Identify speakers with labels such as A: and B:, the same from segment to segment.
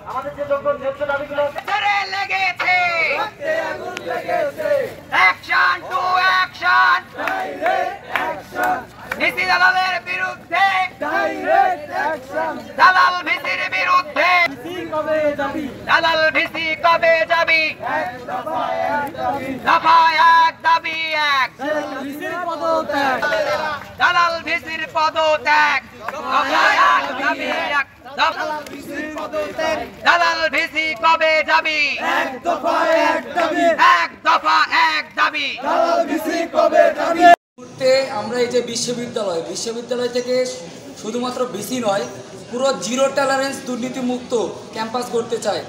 A: আমাদের যে যোগ্য দাবিগুলো
B: লেগেছে অ্যাকশন টু অ্যাকশন ভিসি দালালের বিরুদ্ধে দালাল ভিসির বিরুদ্ধে দালাল ভিসি কবে যাবি দফা এক দাবি এক দালাল ভিসির পদত্যাগ দফা এক দাবি এক দালাল ভিসি কবে যাবি এক দফা এক দাবি
C: আমরা এই যে বিশ্ববিদ্যালয় থেকে শুধুমাত্র ভিসি নয়, পুরো জিরো টলারেন্স দুর্নীতি মুক্ত ক্যাম্পাস করতে চাই।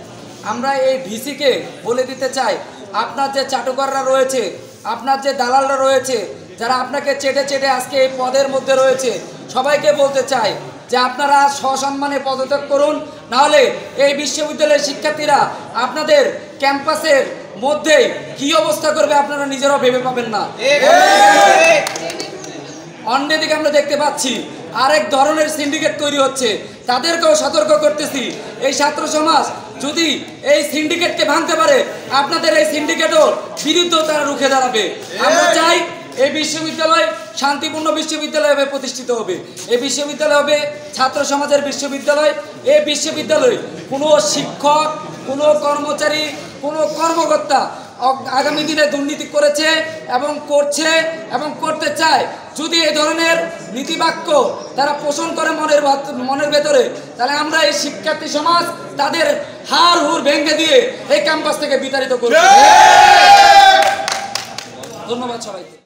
C: আমরা এই ভিসিকে বলে দিতে চাই, আপনার যে চাটুকাররা রয়েছে, আপনার যে দালালরা রয়েছে, যারা আপনাকে চেটে চেটে আজকে এই পদের মধ্যে রয়েছে, সবাইকে বলতে চাই যে আপনারা সসম্মানে পদত্যাগ করুন, নাহলে এই বিশ্ববিদ্যালয়ের শিক্ষার্থীরা আপনাদের ক্যাম্পাসের মধ্যে কি অবস্থা করবে আপনারা নিজেরাও ভেবে পাবেন না। অন্যদিকে আমরা দেখতে পাচ্ছি আরেক ধরনের সিন্ডিকেট তৈরি হচ্ছে, তাদেরকেও সতর্ক করতেছি, এই ছাত্র সমাজ যদি এই সিন্ডিকেটকে ভাঙতে পারে, আপনাদের এই সিন্ডিকেটও বিরুদ্ধে তারা রুখে দাঁড়াবে। আমরা চাই এই বিশ্ববিদ্যালয় শান্তিপূর্ণ বিশ্ববিদ্যালয় হবে, প্রতিষ্ঠিত হবে। এই বিশ্ববিদ্যালয় হবে ছাত্র সমাজের বিশ্ববিদ্যালয়। এই বিশ্ববিদ্যালয়ে কোনো শিক্ষক, কোনো কর্মচারী, কোনো কর্মকর্তা আগামী দিনে দুর্নীতি করেছে এবং করছে এবং করতে চায়, যদি এই ধরনের নীতিবাক্য তারা পোষণ করে মনের ভেতরে, তাহলে আমরা এই শিক্ষার্থী সমাজ তাদের হাড় হুড় ভেঙে দিয়ে এই ক্যাম্পাস থেকে বিতাড়িত করব। ধন্যবাদ সবাইকে।